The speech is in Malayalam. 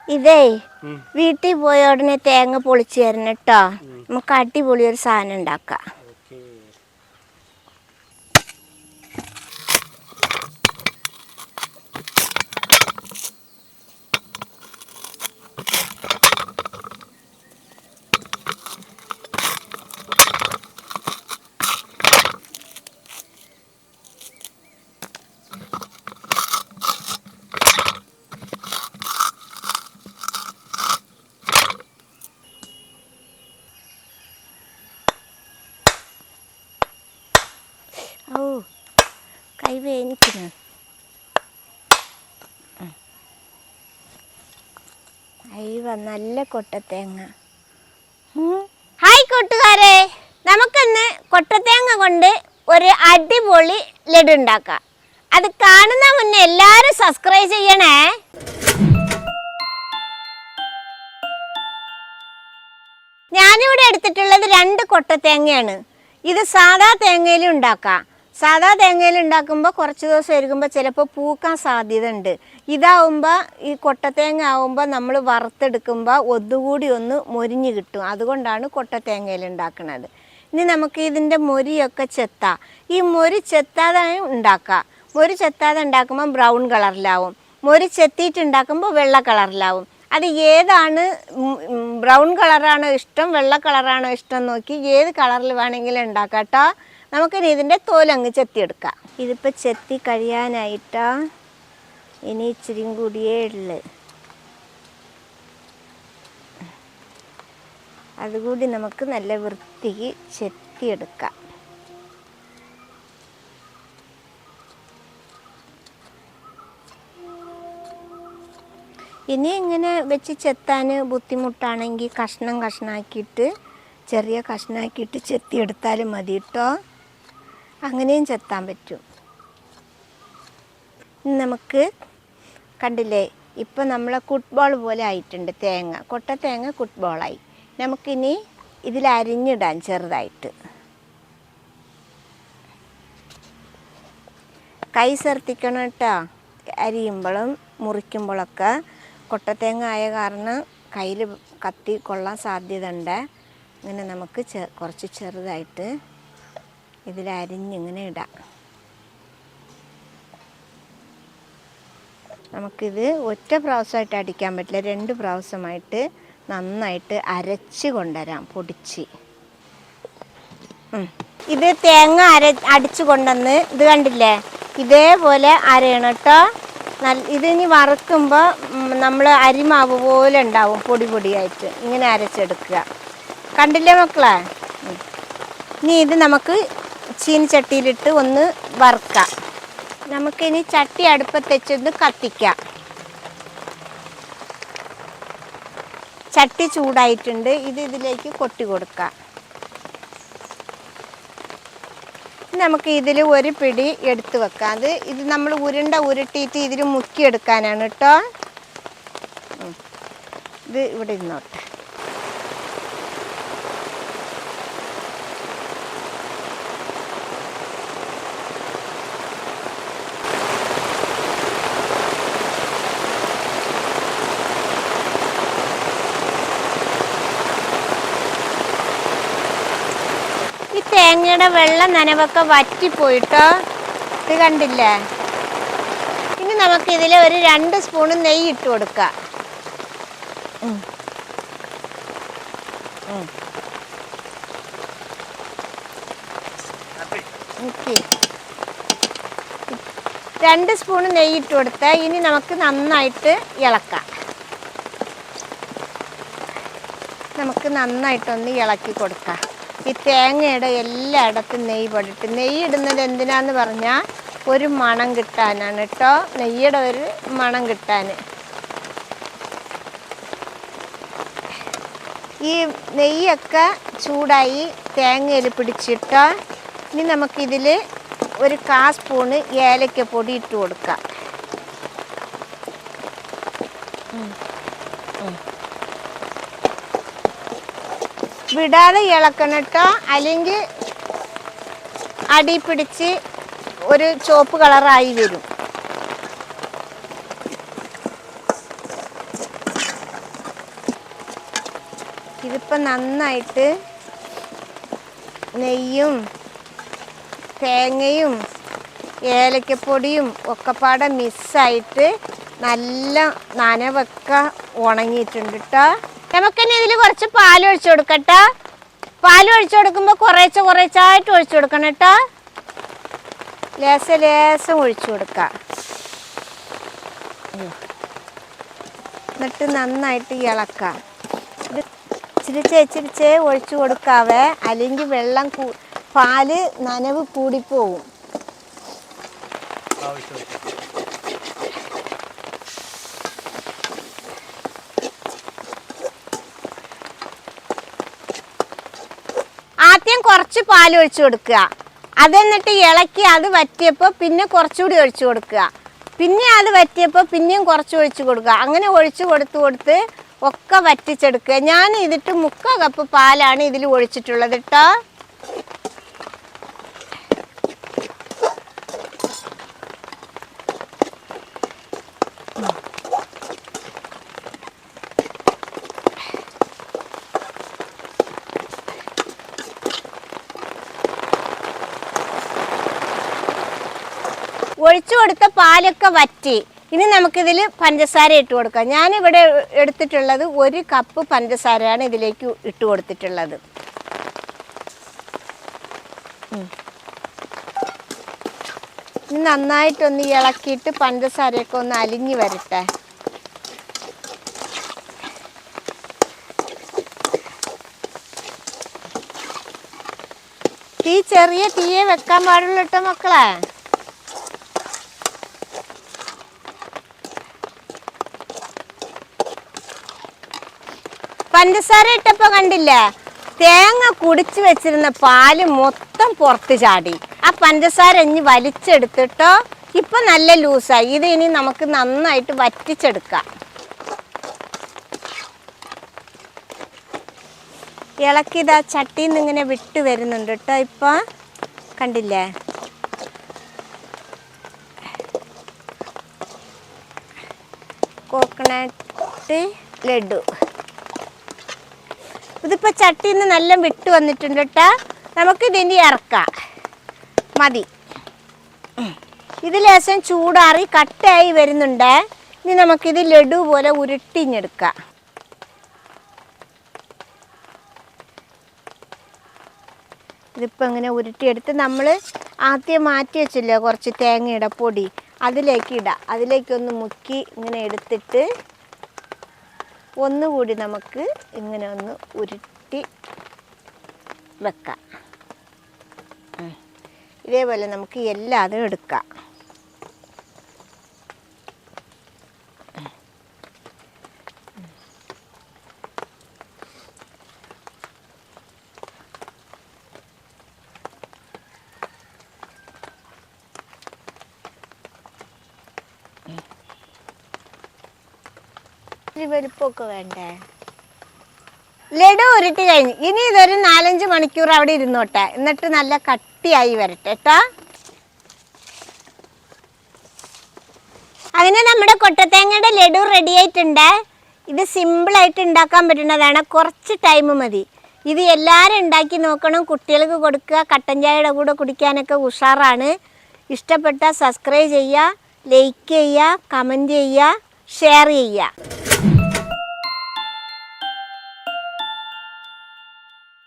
ഇതേ വീട്ടിൽ പോയ ഉടനെ തേങ്ങ പൊളിച്ചു തരണം കേട്ടോ. നമുക്ക് അടിപൊളി ഒരു സാധനം ഉണ്ടാക്കാം. ഓ, കൈ വേനിക്കുന്നു. നല്ല കൊട്ടത്തേങ്ങ. ഹായ് കൂട്ടുകാരെ, നമുക്കിന്ന് കൊട്ടത്തേങ്ങ കൊണ്ട് ഒരു അടിപൊളി ലഡു ഉണ്ടാക്കാം. അത് കാണുന്ന മുന്നേ എല്ലാവരും സബ്സ്ക്രൈബ് ചെയ്യണേ. ഞാനിവിടെ എടുത്തിട്ടുള്ളത് 2 കൊട്ടത്തേങ്ങയാണ്. ഇത് സാധാ തേങ്ങയിൽ ഉണ്ടാക്കാം. സാധാ തേങ്ങയിൽ ഉണ്ടാക്കുമ്പോൾ കുറച്ച് ദിവസം ഇരിക്കുമ്പോൾ ചിലപ്പോൾ പൂക്കാൻ സാധ്യത ഉണ്ട്. ഇതാവുമ്പോൾ, ഈ കൊട്ടത്തേങ്ങ ആവുമ്പോൾ നമ്മൾ വറുത്തെടുക്കുമ്പോൾ ഒന്നുകൂടി ഒന്ന് മൊരിഞ്ഞ് കിട്ടും. അതുകൊണ്ടാണ് കൊട്ടത്തേങ്ങയിൽ ഉണ്ടാക്കുന്നത്. ഇനി നമുക്ക് ഇതിൻ്റെ മൊരിയൊക്കെ ചെത്താം. ഈ മൊരി ചെത്താതെ ഉണ്ടാക്കാം. മൊരി ചെത്താതെ ഉണ്ടാക്കുമ്പോൾ ബ്രൗൺ കളറിലാവും. മൊരി ചെത്തിയിട്ട് ഉണ്ടാക്കുമ്പോൾ വെള്ള കളറിലാവും. അത് ഏതാണ്, ബ്രൗൺ കളറാണോ ഇഷ്ടം വെള്ള കളറാണോ ഇഷ്ടം നോക്കി ഏത് കളറിൽ വേണമെങ്കിലും ഉണ്ടാക്കാം കേട്ടോ. നമുക്കിനി ഇതിൻ്റെ തോലങ്ങ് ചെത്തിയെടുക്കാം. ഇതിപ്പോൾ ചെത്തി കഴിയാനായിട്ടാ, ഇനി ഇച്ചിരി കൂടിയേ ഉള്ളു. അതുകൂടി നമുക്ക് നല്ല വൃത്തിക്ക് ചെത്തിയെടുക്കാം. ഇനി ഇങ്ങനെ വെച്ച് ചെത്താൻ ബുദ്ധിമുട്ടാണെങ്കിൽ കഷ്ണാക്കിയിട്ട്, ചെറിയ കഷ്ണാക്കിയിട്ട് ചെത്തിയെടുത്താലും മതി കേട്ടോ. അങ്ങനെയും ചെത്താൻ പറ്റും. നമുക്ക് കണ്ടില്ലേ, ഇപ്പം നമ്മളെ കുട്ട്ബോൾ പോലെ ആയിട്ടുണ്ട് തേങ്ങ. കൊട്ടത്തേങ്ങ കുട്ട്ബോളായി. നമുക്കിനി ഇതിലരിഞ്ഞിടാൻ ചെറുതായിട്ട്. കൈ ശ്രദ്ധിക്കണം കേട്ടോ, അരിയുമ്പോഴും മുറിക്കുമ്പോഴൊക്കെ. കൊട്ടത്തേങ്ങ ആയ കാരണം കയ്യിൽ കത്തി കൊള്ളാൻ സാധ്യത ഉണ്ട്. ഇങ്ങനെ നമുക്ക് കുറച്ച് ചെറുതായിട്ട് ഇതിലരിഞ്ഞിങ്ങനെ ഇടാം. നമുക്കിത് ഒറ്റ പ്രാവശ്യമായിട്ട് അടിക്കാൻ പറ്റില്ല, 2 പ്രാവശ്യമായിട്ട് നന്നായിട്ട് അരച്ച് കൊണ്ടുവരാം, പൊടിച്ച്. ഇത് തേങ്ങ അടിച്ചു കൊണ്ടുവന്ന് ഇത് കണ്ടില്ലേ, ഇതേപോലെ അരയണം കേട്ടോ. ഇതിനി വറുക്കുമ്പോൾ നമ്മൾ അരിമാവ് പോലെ ഉണ്ടാവും, പൊടിയായിട്ട് ഇങ്ങനെ അരച്ചെടുക്കുക. കണ്ടില്ലേ മക്കളെ? ഇനി ഇത് നമുക്ക് ചീനിച്ചട്ടിയിലിട്ട് ഒന്ന് വറുക്കാം. നമുക്കിനി ചട്ടി അടുപ്പത്ത് വെച്ചൊന്ന് കത്തിക്കാം. ചട്ടി ചൂടായിട്ടുണ്ട്. ഇതിലേക്ക് കൊട്ടി കൊടുക്കാം. നമുക്ക് ഇതിൽ ഒരു പിടി എടുത്ത് വെക്കാം. ഇത് നമ്മൾ ഉരുട്ടിയിട്ട് ഇതിൽ മുക്കിയെടുക്കാനാണ് കേട്ടോ. ഇത് ഇവിടെ ഇരുന്നോട്ടെ. തേങ്ങയുടെ വെള്ളം നനവൊക്കെ വറ്റിപ്പോയിട്ടോ. ഇത് കണ്ടില്ലേ? ഇനി നമുക്കിതിൽ ഒരു 2 സ്പൂൺ നെയ്യ് ഇട്ട് കൊടുക്കാം. രണ്ട് സ്പൂൺ നെയ്യ് ഇട്ട് കൊടുത്താൽ ഇനി നമുക്ക് നന്നായിട്ട് ഇളക്കാം. നമുക്ക് നന്നായിട്ടൊന്ന് ഇളക്കി കൊടുക്കാം. ഈ തേങ്ങയുടെ എല്ലായിടത്തും നെയ്യ് പടിട്ട്. നെയ്യ് ഇടുന്നത് എന്തിനാന്ന് പറഞ്ഞാൽ ഒരു മണം കിട്ടാനാണ് കേട്ടോ. നെയ്യുടെ ഒരു മണം കിട്ടാൻ. ഈ നെയ്യൊക്കെ ചൂടായി തേങ്ങയിൽ പിടിച്ചിട്ടോ. ഇനി നമുക്കിതിൽ ഒരു 1/4 സ്പൂണ് ഏലക്കപ്പൊടി ഇട്ട് കൊടുക്കാം. വിടാതെ ഇളക്കണം കേട്ടോ, അല്ലെങ്കിൽ അടി പിടിച്ച് ഒരു ചുവപ്പ് കളറായി വരും. ഇതിപ്പോൾ നന്നായിട്ട് നെയ്യും തേങ്ങയും ഏലക്കപ്പൊടിയും ഒക്കെപ്പാടെ മിക്സായിട്ട് നല്ല നനവൊക്കെ ഉണങ്ങിയിട്ടുണ്ട് കേട്ടോ. നമുക്കിനി ഇതിൽ കുറച്ച് പാലൊഴിച്ച് കൊടുക്കട്ടോ. പാലൊഴിച്ച് കൊടുക്കുമ്പോൾ കുറേച്ചായിട്ട് ഒഴിച്ചു കൊടുക്കണം കേട്ടോ. ലേസം ഒഴിച്ചു കൊടുക്കുക. എന്നിട്ട് നന്നായിട്ട് ഇളക്കാം. ഇത് ഇച്ചിരിച്ചേ ഒഴിച്ചു കൊടുക്കാവേ, അല്ലെങ്കിൽ വെള്ളം പാല് നനവ് കൂടിപ്പോവും. ആദ്യം കുറച്ച് പാൽ ഒഴിച്ചു കൊടുക്കുക. അതെന്നിട്ട് ഇളക്കി അത് വറ്റിയപ്പോൾ പിന്നെ കുറച്ചുകൂടി ഒഴിച്ചു കൊടുക്കുക. പിന്നെ അത് വറ്റിയപ്പോൾ പിന്നെയും കുറച്ച് ഒഴിച്ചു കൊടുക്കുക. അങ്ങനെ ഒഴിച്ചു കൊടുത്ത് ഒക്കെ വറ്റിച്ചെടുക്കുക. ഞാൻ ഇതിട്ട് 3/4 കപ്പ് പാലാണ് ഇതിൽ ഒഴിച്ചിട്ടുള്ളത് കേട്ടോ. ഒഴിച്ചു കൊടുത്ത പാലൊക്കെ വറ്റി. ഇനി നമുക്കിതിൽ പഞ്ചസാര ഇട്ട് കൊടുക്കാം. ഞാനിവിടെ എടുത്തിട്ടുള്ളത് 1 കപ്പ് പഞ്ചസാരയാണ് ഇതിലേക്ക് ഇട്ട് കൊടുത്തിട്ടുള്ളത്. ഇനി നന്നായിട്ടൊന്ന് ഇളക്കിയിട്ട് പഞ്ചസാരയൊക്കെ ഒന്ന് അലിഞ്ഞ് വരട്ടെ. തീ ചെറിയ തീയെ വെക്കാൻ പാടുള്ളൂ കേട്ടോ മക്കളെ. പഞ്ചസാര ഇട്ടപ്പോൾ കണ്ടില്ലേ, തേങ്ങ കുടിച്ച് വെച്ചിരുന്ന പാല് മൊത്തം പുറത്ത് ചാടി. ആ പഞ്ചസാര ഇനി വലിച്ചെടുത്തിട്ടോ. ഇപ്പം നല്ല ലൂസായി. ഇത് ഇനി നമുക്ക് നന്നായിട്ട് വറ്റിച്ചെടുക്കാം. ഇളക്കിതാ ചട്ടിയിൽ നിന്ന് ഇങ്ങനെ വിട്ട് വരുന്നുണ്ട് കേട്ടോ. ഇപ്പം കണ്ടില്ലേ, കോക്കനട്ട് ലഡു. ഇതിപ്പോൾ ചട്ടിയിൽ നിന്ന് നല്ല വിട്ട് വന്നിട്ടുണ്ട് കേട്ടോ. നമുക്കിതിൻ്റെ ഇറക്കാം. മതി. ഇത് ലേശം ചൂടാറി കട്ടയായി വരുന്നുണ്ട്. ഇനി നമുക്കിത് ലഡു പോലെ ഉരുട്ടിഞ്ഞെടുക്കാം. ഇതിപ്പോൾ ഇങ്ങനെ ഉരുട്ടിയെടുത്ത് നമ്മൾ ആദ്യം മാറ്റി വെച്ചില്ലേ കുറച്ച് തേങ്ങയുടെ പൊടി, അതിലേക്ക് ഇടാം. അതിലേക്കൊന്ന് മുക്കി ഇങ്ങനെ എടുത്തിട്ട് ഒന്നുകൂടി നമുക്ക് ഇങ്ങനെ ഒന്ന് ഉരുട്ടി വെക്കാം. ഇതേപോലെ നമുക്ക് എല്ലാതും എടുക്കാം. വലിപ്പമൊക്കെ വേണ്ടേ? ലഡു ഉരുട്ടി കഴിഞ്ഞ് ഇനി ഇതൊരു 4-5 മണിക്കൂർ അവിടെ ഇരുന്നോട്ടെ. എന്നിട്ട് നല്ല കട്ടിയായി വരട്ടെ കേട്ടോ. അങ്ങനെ നമ്മുടെ കൊട്ടത്തേങ്ങയുടെ ലഡു റെഡി ആയിട്ടുണ്ട്. ഇത് സിമ്പിളായിട്ട് ഉണ്ടാക്കാൻ പറ്റുന്നതാണ്. കുറച്ച് ടൈം മതി. ഇത് എല്ലാവരും ഉണ്ടാക്കി നോക്കണം. കുട്ടികൾക്ക് കൊടുക്കുക. കട്ടൻ ചായയുടെ കൂടെ കുടിക്കാനൊക്കെ ഉഷാറാണ്. ഇഷ്ടപ്പെട്ടാൽ സബ്സ്ക്രൈബ് ചെയ്യുക, ലൈക്ക് ചെയ്യുക, കമൻറ്റ് ചെയ്യുക, ഷെയർ ചെയ്യുക.